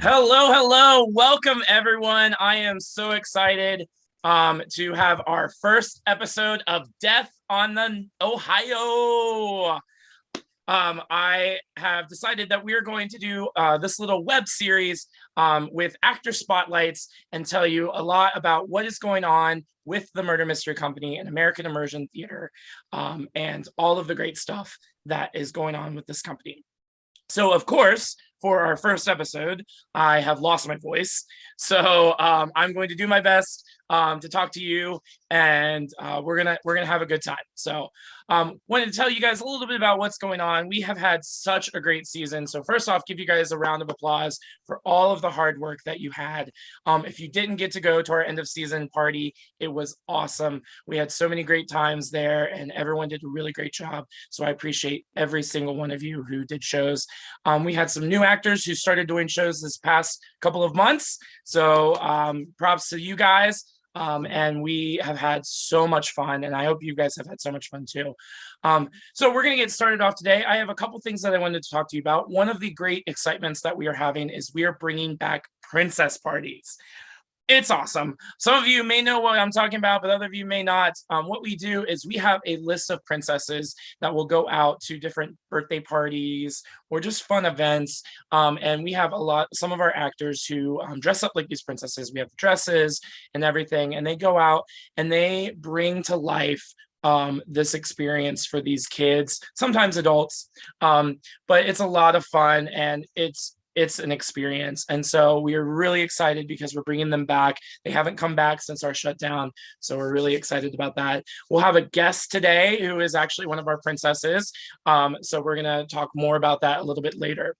Hello, hello. Welcome, everyone. I am so excited to have our first episode of Death on the Ohio. I have decided that we are going to do this little web series with actor spotlights and tell you a lot about what is going on with the Murder Mystery Company and American Immersion Theater and all of the great stuff that is going on with this company. So, of course, for our first episode, I have lost my voice. So I'm going to do my best to talk to you, and we're gonna have a good time. So wanted to tell you guys a little bit about what's going on. We have had such a great season. So first off, give you guys a round of applause for all of the hard work that you had. If you didn't get to go to our end of season party, it was awesome. We had so many great times there, and everyone did a really great job. So I appreciate every single one of you who did shows. We had some new actors who started doing shows this past couple of months. So props to you guys. And we have had so much fun, and I hope you guys have had so much fun too. So we're going to get started off today. I have a couple things that I wanted to talk to you about. One of the great excitements that we are having is we are bringing back princess parties. It's awesome. Some of you may know what I'm talking about, but other of you may not. What we do is we have a list of princesses that will go out to different birthday parties or just fun events. And we have some of our actors who dress up like these princesses. We have dresses and everything, and they go out and they bring to life this experience for these kids, sometimes adults. But it's a lot of fun, and it's an experience. And so we are really excited because we're bringing them back. They haven't come back since our shutdown. So we're really excited about that. We'll have a guest today who is actually one of our princesses. So we're going to talk more about that a little bit later.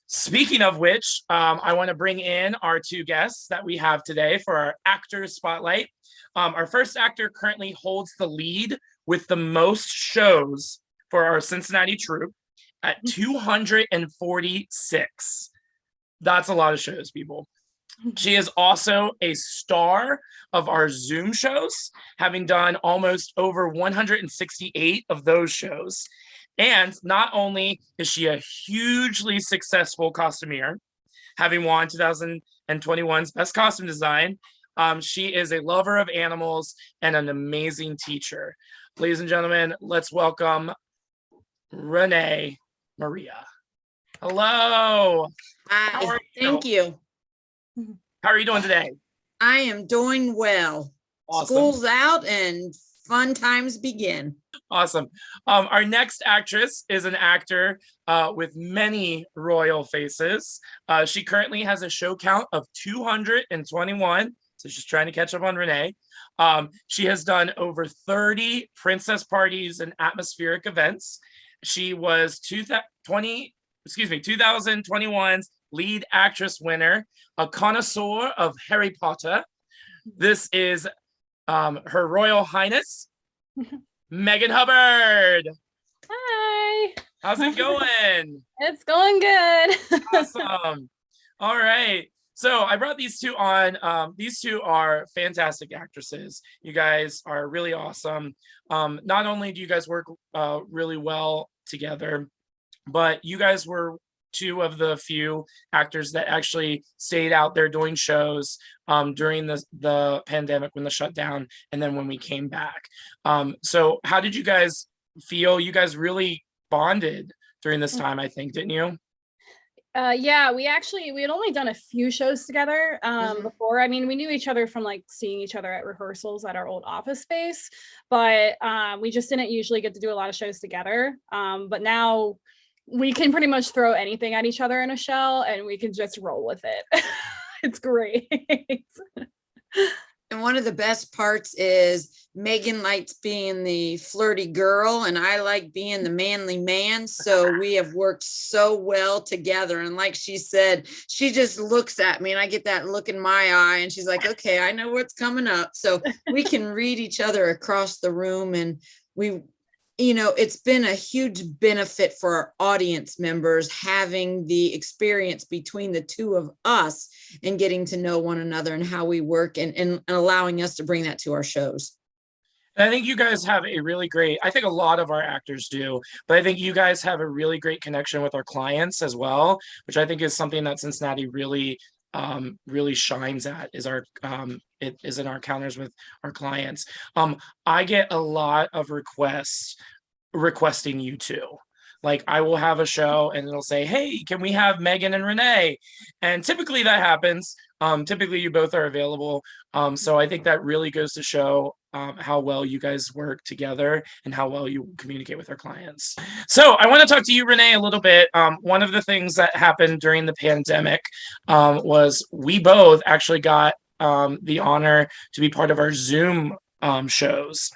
Speaking of which, I want to bring in our two guests that we have today for our actors spotlight. Our first actor currently holds the lead with the most shows for our Cincinnati troupe at 246. That's a lot of shows, people. She is also a star of our Zoom shows, having done almost over 168 of those shows. And not only is she a hugely successful costumier, having won 2021's Best Costume Design, she is a lover of animals and an amazing teacher. Ladies and gentlemen, let's welcome Renee Maria. Hello. Hi. Thank you. How are you doing today? I am doing well. Awesome. School's out and fun times begin. Awesome. Our next actress is an actor with many royal faces. She currently has a show count of 221. So she's trying to catch up on Renee. She has done over 30 princess parties and atmospheric events. She was 2021's lead actress winner, a connoisseur of Harry Potter. This is Her Royal Highness, Meghann Hubbard. Hi. How's it going? It's going good. Awesome. All right. So I brought these two on. These two are fantastic actresses. You guys are really awesome. Not only do you guys work really well together, but you guys were two of the few actors that actually stayed out there doing shows during the pandemic when the shutdown, and then when we came back. So how did you guys feel? You guys really bonded during this time, I think, didn't you? Yeah, we had only done a few shows together before. I mean, we knew each other from like seeing each other at rehearsals at our old office space, but we just didn't usually get to do a lot of shows together. But now we can pretty much throw anything at each other in a show and we can just roll with it. It's great. And one of the best parts is Meghann likes being the flirty girl and I like being the manly man. So we have worked so well together. And like she said, she just looks at me and I get that look in my eye and she's like, okay, I know what's coming up. So we can read each other across the room, and it's been a huge benefit for our audience members having the experience between the two of us and getting to know one another and how we work and allowing us to bring that to our shows. And I think you guys have a really great, I think a lot of our actors do, but I think you guys have a really great connection with our clients as well, which I think is something that Cincinnati really shines at, is our it is in our encounters with our clients. I get a lot of requests requesting you two. Like I will have a show and it'll say, "Hey, can we have Meghann and Renee?" And typically that happens. Typically you both are available. So I think that really goes to show how well you guys work together and how well you communicate with our clients. So I want to talk to you, Renee, a little bit. One of the things that happened during the pandemic was we both actually got the honor to be part of our Zoom shows.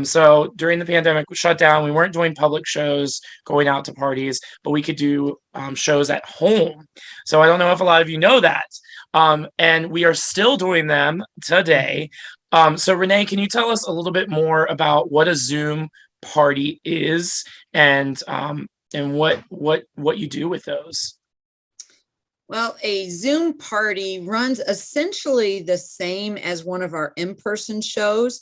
So during the pandemic, we shut down. We weren't doing public shows, going out to parties, but we could do shows at home. So I don't know if a lot of you know that. And we are still doing them today. So Renee, can you tell us a little bit more about what a Zoom party is and what you do with those? Well, a Zoom party runs essentially the same as one of our in-person shows.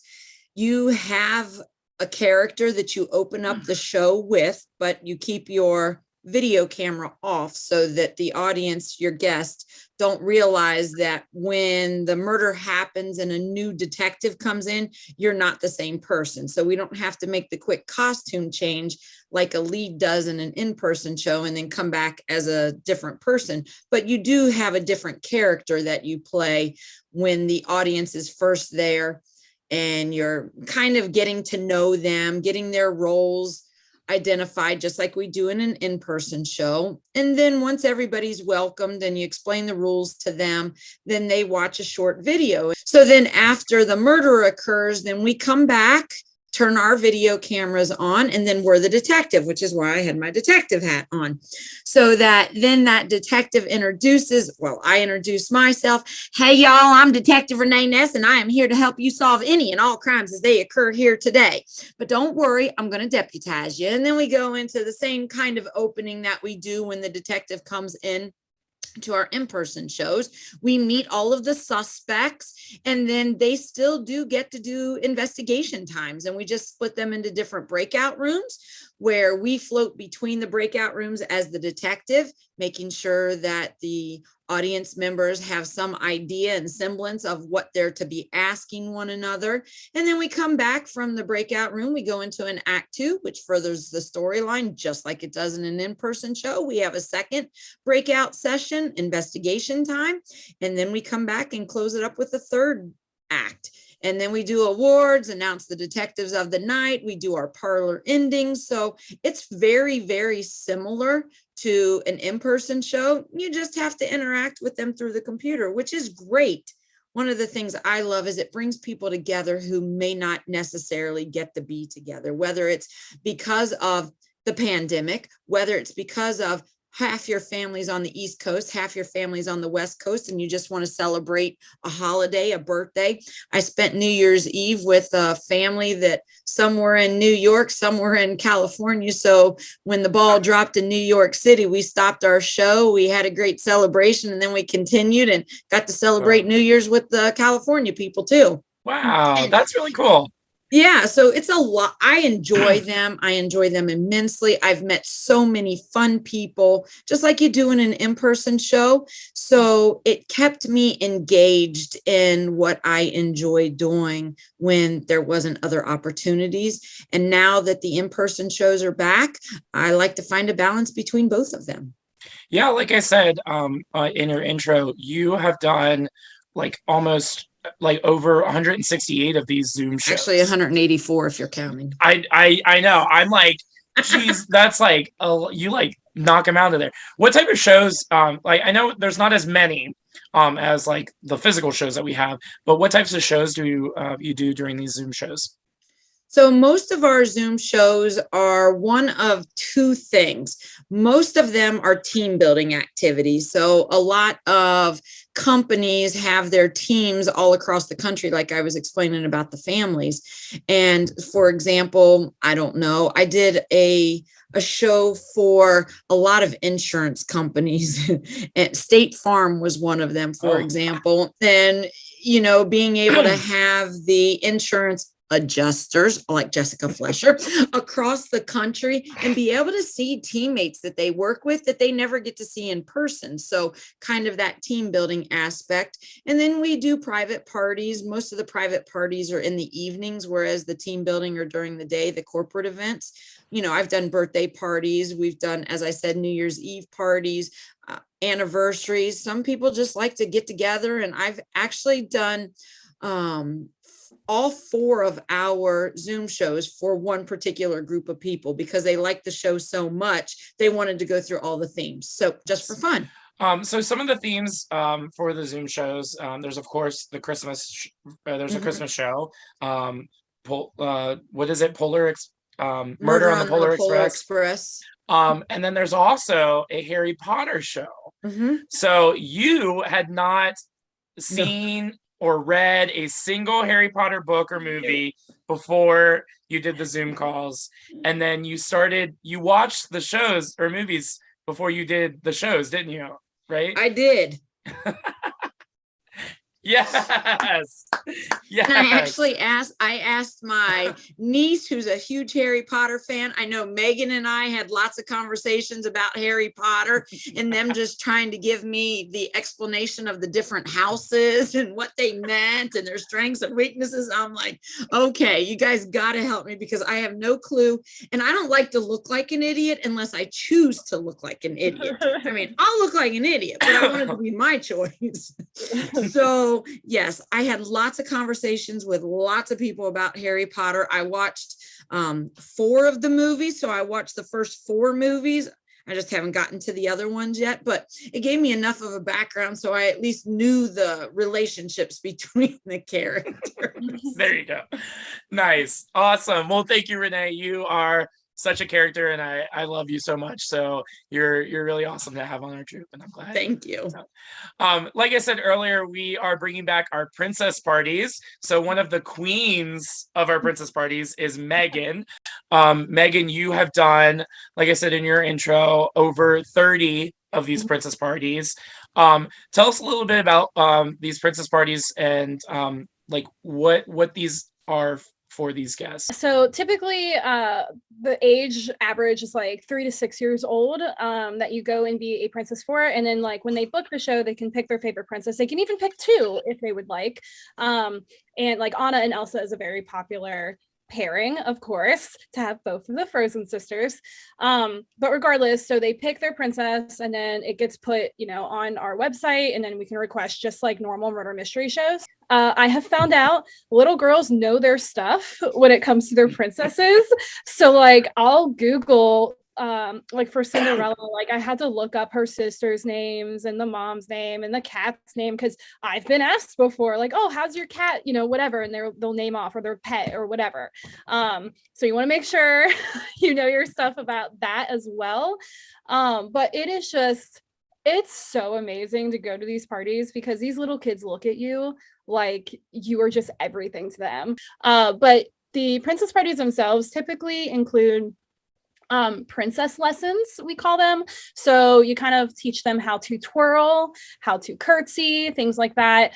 You have a character that you open up the show with, but you keep your video camera off so that the audience, your guests, don't realize that when the murder happens and a new detective comes in, you're not the same person. So we don't have to make the quick costume change like a lead does in an in-person show and then come back as a different person. But you do have a different character that you play when the audience is first there and you're kind of getting to know them, getting their roles identified, just like we do in an in-person show. And then once everybody's welcomed and you explain the rules to them, then they watch a short video. So then after the murder occurs, then we come back, turn our video cameras on, and then we're the detective, which is why I had my detective hat on. So that then that detective I introduce myself. Hey, y'all, I'm Detective Renee Ness, and I am here to help you solve any and all crimes as they occur here today. But don't worry, I'm going to deputize you. And then we go into the same kind of opening that we do when the detective comes in to our in-person shows. We meet all of the suspects, and then they still do get to do investigation times, and we just split them into different breakout rooms where we float between the breakout rooms as the detective, making sure that the audience members have some idea and semblance of what they're to be asking one another. And then we come back from the breakout room, we go into an act 2, which furthers the storyline, just like it does in an in-person show. We have a second breakout session, investigation time, and then we come back and close it up with the third act. And then we do awards, announce the detectives of the night. We do our parlor endings. So it's very, very similar to an in-person show. You just have to interact with them through the computer, which is great. One of the things I love is it brings people together who may not necessarily get to be together, whether it's because of the pandemic, whether it's because of half your family's on the East Coast, half your family's on the West Coast, and you just want to celebrate a holiday, a birthday. I spent New Year's Eve with a family that somewhere in New York, somewhere in California. So when the ball dropped in New York City, we stopped our show. We had a great celebration, and then we continued and got to celebrate New Year's with the California people too. Wow, that's really cool. Yeah, so it's a lot. I enjoy them. I enjoy them immensely. I've met so many fun people, just like you do in an in-person show. So it kept me engaged in what I enjoy doing when there wasn't other opportunities. And now that the in-person shows are back, I like to find a balance between both of them. Yeah, like I said in your intro, you have done almost over 168 of these Zoom shows. Actually 184 if you're counting. I know. I'm like, geez, that's you knock them out of there. What type of shows? I know there's not as many as the physical shows that we have, but what types of shows do you do during these Zoom shows? So most of our Zoom shows are one of two things. Most of them are team building activities. So a lot of companies have their teams all across the country, like I was explaining about the families. And for example, I don't know, I did a show for a lot of insurance companies. And State Farm was one of them, for example. And, being able to have the insurance adjusters like Jessica Flesher across the country and be able to see teammates that they work with that they never get to see in person. So kind of that team building aspect. And then we do private parties. Most of the private parties are in the evenings, whereas the team building are during the day, the corporate events. You know, I've done birthday parties. We've done, as I said, New Year's Eve parties, anniversaries. Some people just like to get together. And I've actually done all 4 of our Zoom shows for one particular group of people because they liked the show so much, they wanted to go through all the themes. So just for fun. So some of the themes for the Zoom shows, there's of course the Christmas, there's a Christmas show. What is it? Murder on the Polar Express. And then there's also a Harry Potter show. So you had not seen or read a single Harry Potter book or movie before you did the Zoom calls. And then you watched the shows or movies before you did the shows, didn't you? Right? I did. Yes. Yes. And I asked my niece, who's a huge Harry Potter fan. I know Meghann and I had lots of conversations about Harry Potter and them just trying to give me the explanation of the different houses and what they meant and their strengths and weaknesses. I'm like, okay, you guys got to help me because I have no clue. And I don't like to look like an idiot unless I choose to look like an idiot. I mean, I'll look like an idiot, but I want it to be my choice. So yes, I had lots of conversations with lots of people about Harry Potter. I watched 4 of the movies. So I watched the first 4 movies. I just haven't gotten to the other ones yet, but it gave me enough of a background so I at least knew the relationships between the characters. There you go. Nice. Awesome. Well, thank you, Renee. You are such a character and I love you so much. So you're really awesome to have on our troupe and I'm glad. Thank you. So, like I said earlier, we are bringing back our princess parties. So one of the queens of our princess parties is Meghann. Meghann, you have done, like I said in your intro, over 30 of these princess parties. Tell us a little bit about these princess parties and like what these are for these guests. So typically the age average is like 3 to 6 years old that you go and be a princess for. And then like when they book the show, they can pick their favorite princess. They can even pick 2 if they would like. And like Anna and Elsa is a very popular pairing, of course, to have both of the Frozen sisters. But regardless, so they pick their princess and then it gets put, on our website and then we can request just like normal murder mystery shows. I have found out little girls know their stuff when it comes to their princesses. So like I'll Google like for Cinderella, like I had to look up her sister's names and the mom's name and the cat's name because I've been asked before, like, oh, how's your cat, whatever, and they'll name off or their pet or whatever. So you want to make sure you know your stuff about that as well. But it's so amazing to go to these parties because these little kids look at you like you are just everything to them. But the princess parties themselves typically include princess lessons, we call them. So you kind of teach them how to twirl, how to curtsy, things like that.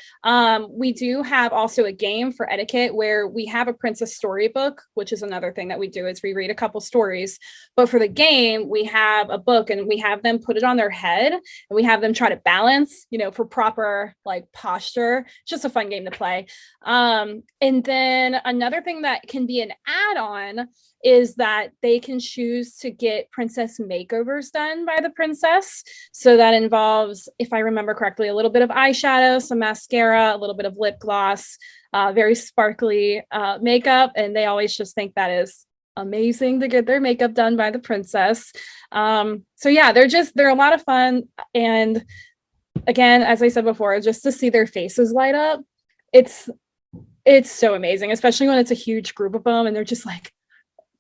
We do have also a game for etiquette where we have a princess storybook, which is another thing that we do is we read a couple stories. But for the game, we have a book and we have them put it on their head and we have them try to balance, for proper like posture. It's just a fun game to play. And then another thing that can be an add-on is that they can choose to get princess makeovers done by the princess. So that involves, if I remember correctly, a little bit of eyeshadow, some mascara, a little bit of lip gloss, very sparkly makeup. And they always just think that is amazing to get their makeup done by the princess. So yeah, they're a lot of fun. And again, as I said before, just to see their faces light up, it's so amazing, especially when it's a huge group of them and they're just like,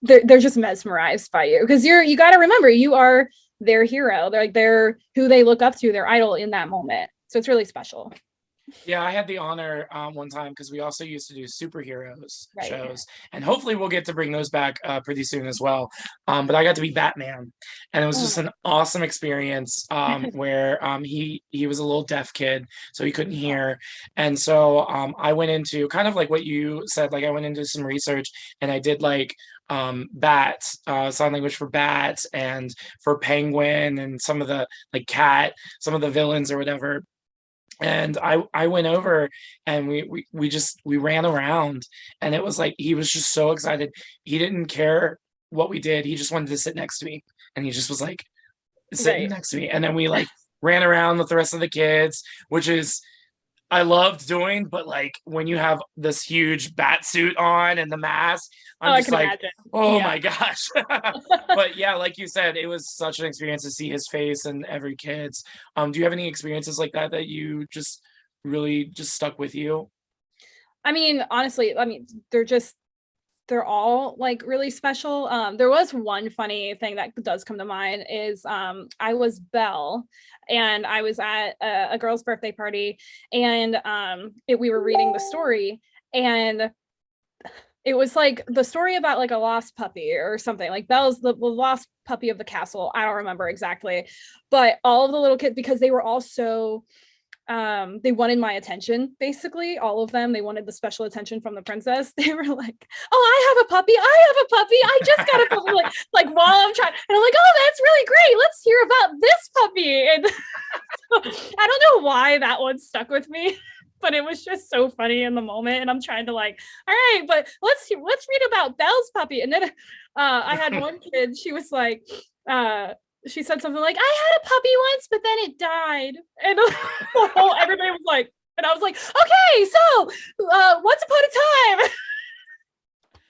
they're just mesmerized by you because you got to remember you are their hero. They're who they look up to, their idol in that moment. So it's really special. Yeah, I had the honor one time because we also used to do superheroes Right. shows, and hopefully we'll get to bring those back pretty soon as well. But I got to be Batman, and it was just Oh, an awesome experience where he was a little deaf kid, so he couldn't hear, and so I went into kind of like what you said, like I went into some research and I did like bats, sign language for bats and for penguin and some of the like cat, some of the villains or whatever, and I went over and we ran around, and it was like he was just so excited. He didn't care what we did. He just wanted to sit next to me, and he just was like sitting right. next to me. And then we like ran around with the rest of the kids, which is I loved doing, but like when you have this huge bat suit on and the mask, Oh, I'm I just can like, imagine. oh Yeah. my gosh. But yeah, like you said, it was such an experience to see his face and every kid's. Do you have any experiences like that that you just really just stuck with you? I mean, honestly, they're all like really special. There was one funny thing that does come to mind is I was Belle and I was at a girl's birthday party, and we were reading the story, and it was like the story about like a lost puppy or something. Like Belle's the lost puppy of the castle. I don't remember exactly, but all of the little kids, because they were all so they wanted my attention, basically all of them. They wanted the special attention from the princess. They were like, oh, I have a puppy, I just got a puppy, like while I'm trying, and I'm like, oh, that's really great, let's hear about this puppy. And I don't know why that one stuck with me, but it was just so funny in the moment, and I'm trying to like, all right, but let's read about Belle's puppy. And then I had one kid, she was like she said something like, I had a puppy once, but then it died. And everybody was like, and I was like, okay, so once upon a time.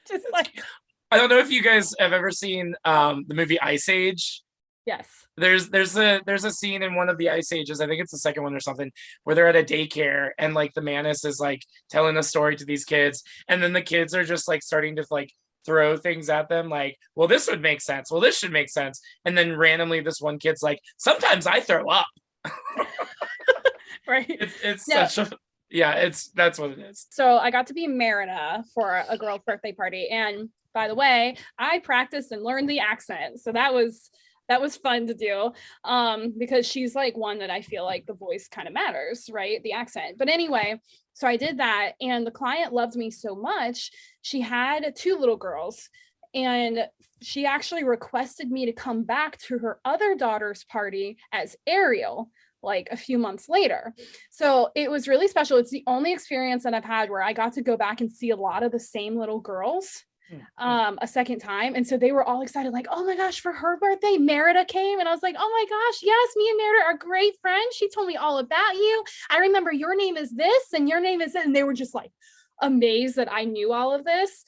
Just like, I don't know if you guys have ever seen the movie Ice Age. yes. There's a scene in one of the Ice Ages, I think it's the second one or something, where they're at a daycare and like the Manus is like telling a story to these kids, and then the kids are just like starting to like throw things at them like, well, this would make sense, well, this should make sense, and then randomly this one kid's like, sometimes I throw up. Right. It's such a that's what it is. So I got to be Merida for a girl's birthday party, and by the way, I practiced and learned the accent, so that was fun to do, because she's like one that I feel like the voice kind of matters, right? The accent. But anyway, so I did that, and the client loved me so much. She had 2 little girls, and she actually requested me to come back to her other daughter's party as Ariel, like a few months later. So it was really special. It's the only experience that I've had where I got to go back and see a lot of the same little girls a second time. And so they were all excited, like, oh my gosh, for her birthday, Merida came. And I was like, oh my gosh, yes, me and Merida are great friends. She told me all about you. I remember your name is this and your name is that. And they were just like amazed that I knew all of this.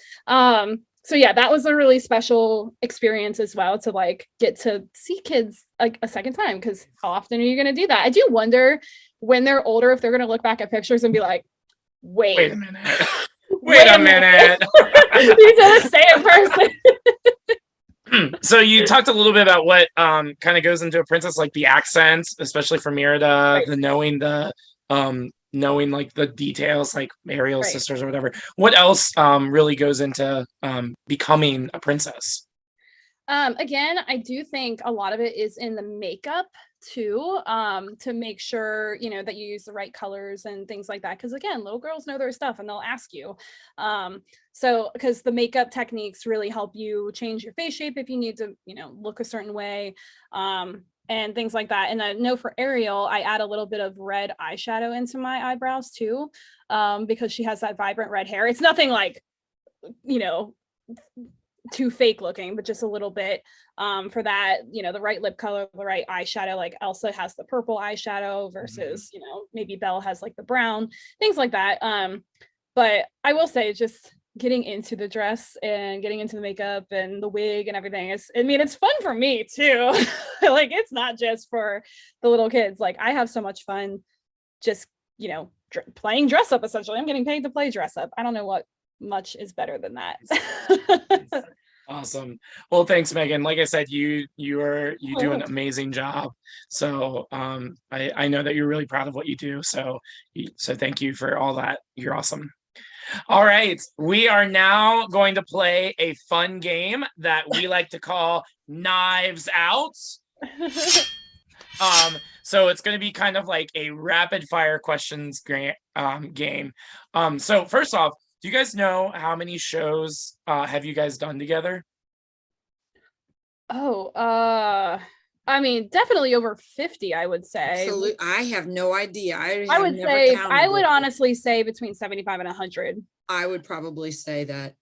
So yeah, that was a really special experience as well, to like get to see kids like a second time, because how often are you going to do that? I do wonder when they're older if they're going to look back at pictures and be like, wait a minute. Wait a minute. These are the same person. So you talked a little bit about what kind of goes into a princess, like the accents, especially for Merida, Right. the knowing like the details, like Ariel's Right. sisters or whatever. What else really goes into becoming a princess? Again, I do think a lot of it is in the makeup too, to make sure, that you use the right colors and things like that. Because again, little girls know their stuff and they'll ask you. So because the makeup techniques really help you change your face shape if you need to, look a certain way, and things like that. And I know for Ariel, I add a little bit of red eyeshadow into my eyebrows too, because she has that vibrant red hair. It's nothing like, too fake looking, but just a little bit for that, the right lip color, the right eyeshadow. Like Elsa has the purple eyeshadow versus, maybe Belle has like the brown, things like that. But I will say, just getting into the dress and getting into the makeup and the wig and everything it's fun for me too. Like it's not just for the little kids. Like I have so much fun just, playing dress up. Essentially, I'm getting paid to play dress up. I don't know what much is better than that. Awesome. Well, thanks, Meghann. Like I said, you do an amazing job. So I know that you're really proud of what you do. So thank you for all that. You're awesome. All right, we are now going to play a fun game that we like to call Knives Out. So it's going to be kind of like a rapid fire questions game. So first off, do you guys know how many shows have you guys done together? Oh, I mean, definitely over 50, I would say. Absolutely. I have no idea. I would say, I would honestly say between 75 and 100. I would probably say that.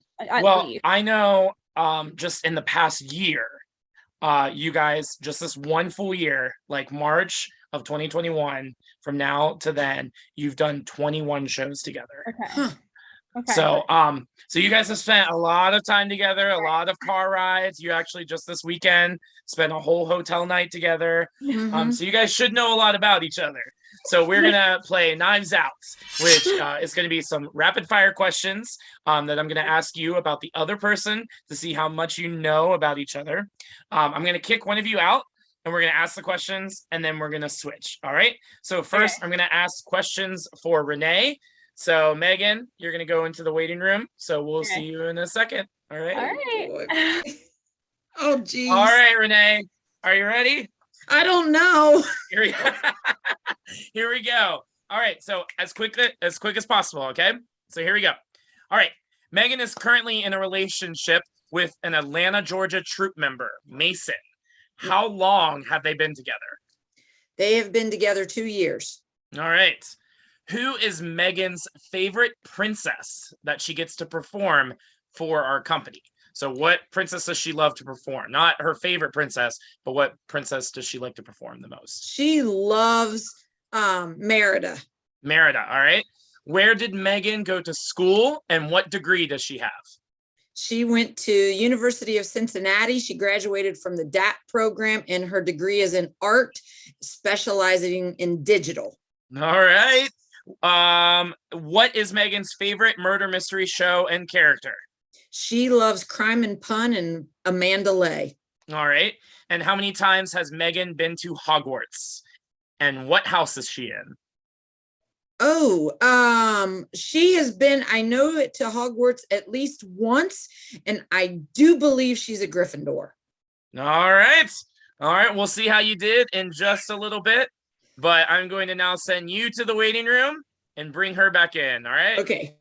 Well, I know just in the past year, you guys, just this one full year, like March of 2021, from now to then, you've done 21 shows together. Okay. Huh. Okay. So you guys have spent a lot of time together, a lot of car rides. You actually just this weekend spent a whole hotel night together. So you guys should know a lot about each other. So we're gonna play Knives Out, which is gonna be some rapid fire questions that I'm gonna ask you about the other person to see how much you know about each other. I'm gonna kick one of you out, and we're gonna ask the questions, and then we're gonna switch. All right. So first, I'm gonna ask questions for Renee. So Meghann, you're gonna go into the waiting room. So we'll see you in a second. All right. All right. Oh, geez. All right, Renee. Are you ready? I don't know. Here we go. All right. So as quick as possible. Okay. So here we go. All right. Meghann is currently in a relationship with an Atlanta, Georgia troupe member, Mason. How long have they been together? They have been together 2 years. All right. Who is Meghann's favorite princess that she gets to perform for our company? So what princess does she love to perform? Not her favorite princess, but what princess does she like to perform the most? She loves Merida. Merida, all right. Where did Meghann go to school, and what degree does she have? She went to University of Cincinnati. She graduated from the DAP program, and her degree is in art, specializing in digital. All right. What is Meghann's favorite murder mystery show and character? She loves Crime and Pun and Amanda Lay. All right. And how many times has Meghann been to Hogwarts? And what house is she in? Oh, she has been, I know it, to Hogwarts at least once, and I do believe she's a Gryffindor. All right. All right. We'll see how you did in just a little bit. But I'm going to now send you to the waiting room and bring her back in. All right. Okay.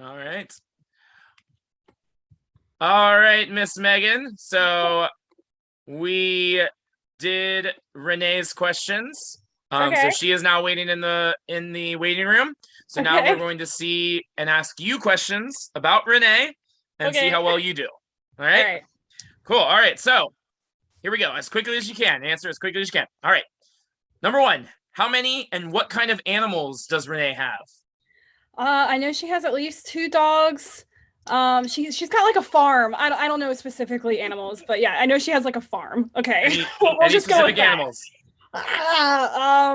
All right. All right, Miss Meghann. So we did Renee's questions. So she is now waiting in the waiting room. So now we're going to see and ask you questions about Renee and see how well you do. All right. All right. Cool. All right. So here we go. As quickly as you can. Answer as quickly as you can. All right. Number one, how many and what kind of animals does Renee have? I know she has at least 2 dogs. She's got like a farm. I don't know specifically animals, but yeah, I know she has like a farm. Okay. Any just specific animals? I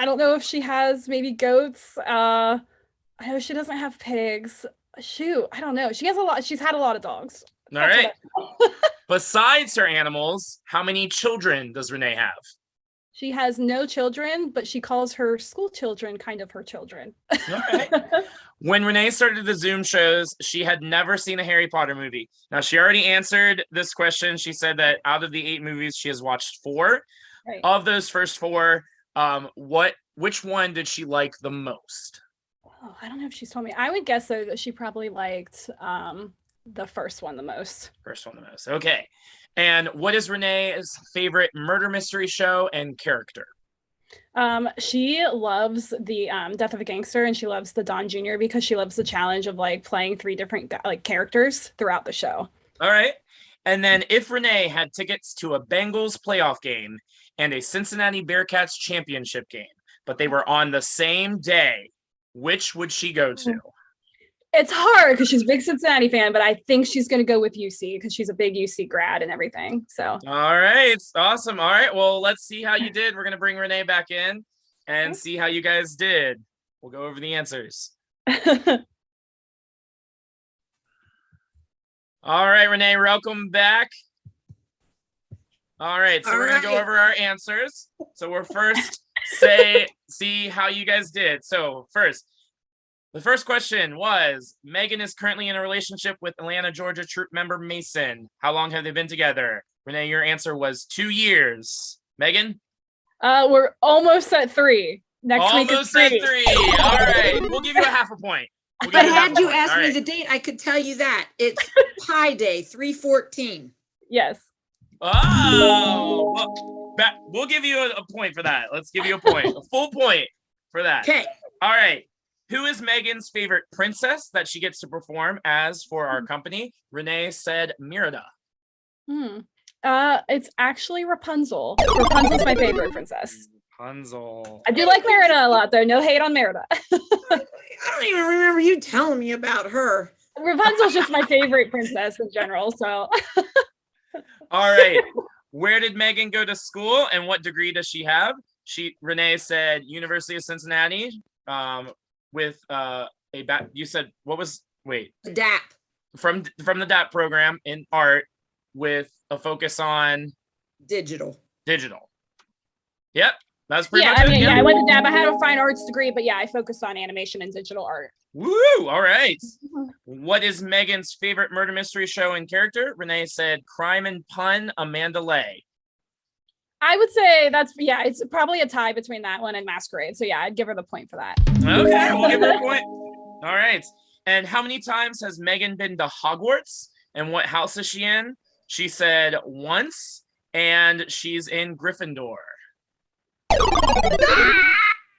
don't know if she has maybe goats. I know she doesn't have pigs. Shoot, I don't know. She has a lot. She's had a lot of dogs. All right. Besides her animals, how many children does Renee have? She has no children, but she calls her school children kind of her children. Okay. When Renee started the Zoom shows, she had never seen a Harry Potter movie. Now, she already answered this question. She said that out of the 8 movies, she has watched 4. Right. Of those first 4, which one did she like the most? Oh, I don't know if she's told me. I would guess though that she probably liked the first one the most. First one the most. Okay. And what is Renee's favorite murder mystery show and character? She loves the Death of a Gangster, and she loves the Don Jr. because she loves the challenge of like playing 3 different like characters throughout the show. All right. And then if Renee had tickets to a Bengals playoff game and a Cincinnati Bearcats championship game, but they were on the same day, which would she go to? It's hard because she's a big Cincinnati fan, but I think she's going to go with UC because she's a big UC grad and everything. So. All right. Awesome. All right. Well, let's see how you did. We're going to bring Renee back in and see how you guys did. We'll go over the answers. All right, Renee, welcome back. All right, so we're gonna go over our answers. So we're first see how you guys did. So the first question was, Meghann is currently in a relationship with Atlanta, Georgia troupe member Mason. How long have they been together? Renee, your answer was 2 years. Meghann? We're almost at 3. Next week is Almost at 3. 3. All right, we'll give you a half a point. But had you asked me the date, I could tell you that. It's Pi Day, 3/14. Yes. Oh, well, we'll give you a point for that. Let's give you a point, a full point for that. Okay. All right. Who is Meghann's favorite princess that she gets to perform as for our company? Renee said Merida. It's actually Rapunzel. Rapunzel's my favorite princess. Rapunzel. I do like Merida a lot, though. No hate on Merida. I don't even remember you telling me about her. Rapunzel's just my favorite princess in general. So. All right. Where did Meghann go to school and what degree does she have? Renee said University of Cincinnati. With you said what was the DAP from the DAP program in art with a focus on digital. Yep, that's pretty much it. it. Yeah, I went to DAP. I had a fine arts degree, but yeah, I focused on animation and digital art. Woo! All right. What is Meghann's favorite murder mystery show and character? Renee said Crime and Pun, Amanda Lay. I would say it's probably a tie between that one and Masquerade. So yeah, I'd give her the point for that. Okay, we'll give her a point. All right. And how many times has Meghann been to Hogwarts? And what house is she in? She said once, and she's in Gryffindor.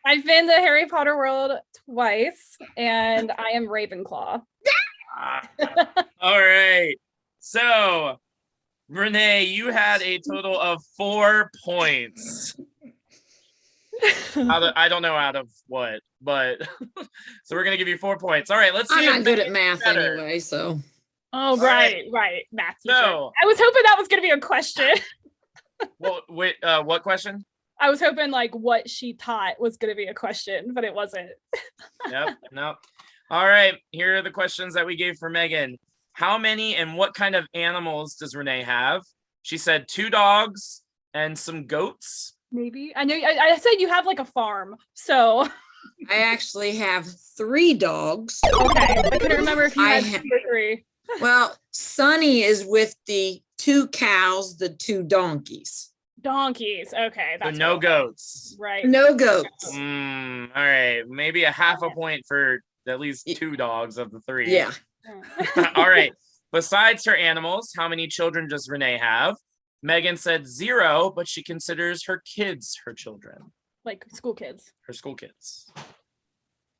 I've been to Harry Potter World twice, and I am Ravenclaw. All right. So, Renee, you had a total of 4 points. I don't know out of what, but so we're gonna give you 4 points. All right, let's see. I'm not good at math anyway, so. Oh, right, math teacher. So, I was hoping that was gonna be a question. Well, wait, what question? I was hoping like what she taught was gonna be a question, but it wasn't. Yep, no. All right, here are the questions that we gave for Meghann. How many and what kind of animals does Renee have? She said 2 dogs and some goats. Maybe. I know I said you have like a farm, so. I actually have 3 dogs. Okay, I couldn't remember if you had 2 or 3. Well, Sunny is with the 2 cows, the 2 donkeys. Donkeys. Okay, that's no goats. Right. No goats. All right, maybe a half a point for at least 2 dogs of the 3. Yeah. All right. Besides her animals, how many children does Renee have? Meghann said 0, but she considers her kids her children. Like school kids. Her school kids.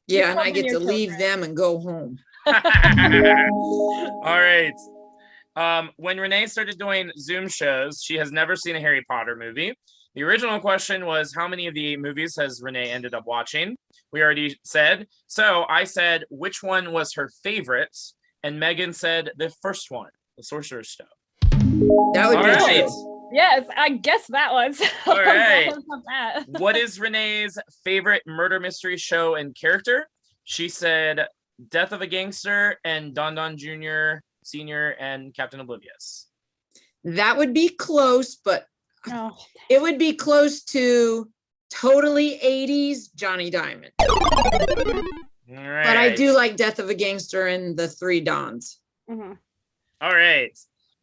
Yeah, and I get to leave them and go home. All right. When Renee started doing Zoom shows, she has never seen a Harry Potter movie. The original question was, how many of the movies has Renee ended up watching? We already said. So I said, which one was her favorite? And Meghann said the first one, The Sorcerer's Stone. That would be right. true. Yes, I guess that one. All right. What is Renee's favorite murder mystery show and character? She said Death of a Gangster and Don Don Jr., Sr., and Captain Oblivious. That would be close, but it would be close to totally 80s Johnny Diamond. All right. But I do like Death of a Gangster and the 3 Dons. Mm-hmm. All right.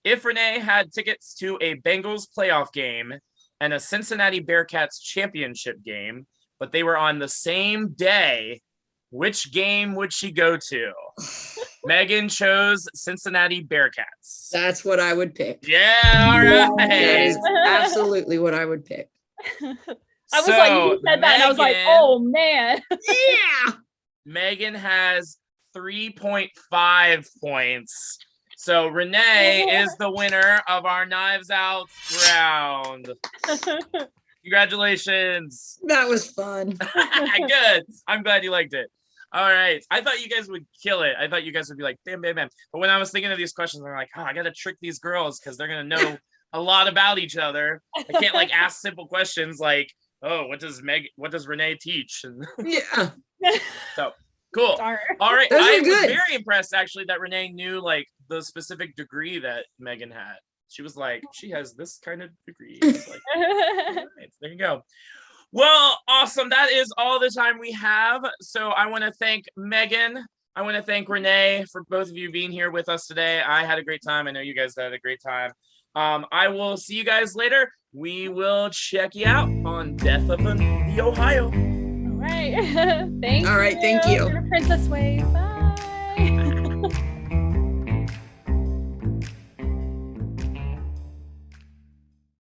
If Renee had tickets to a Bengals playoff game and a Cincinnati Bearcats championship game, but they were on the same day, which game would she go to? Meghann chose Cincinnati Bearcats. That's what I would pick. Yeah, all right. That is absolutely what I would pick. I was like, you said that, and I was like, oh man. Yeah. Meghann has 3.5 points. So Renee is the winner of our Knives Out round. Congratulations. That was fun. Good. I'm glad you liked it. All right. I thought you guys would kill it. I thought you guys would be like, bam, bam, bam. But when I was thinking of these questions, I'm like, I got to trick these girls because they're going to know a lot about each other. I can't like ask simple questions like, oh, what does Renee teach? And yeah. So Cool. Darn. All right. Those are I was good. very impressed actually that Renee knew like the specific degree that Meghann had. She was like, she has this kind of degree. I was like, all right, there you go. Well, awesome. That is all the time we have. So I want to thank Meghann. I want to thank Renee for both of you being here with us today. I had a great time. I know you guys had a great time. I will see you guys later. We will check you out on Death of the Ohio. All right. Thank you. All right, thank you. Princess Wave. Bye.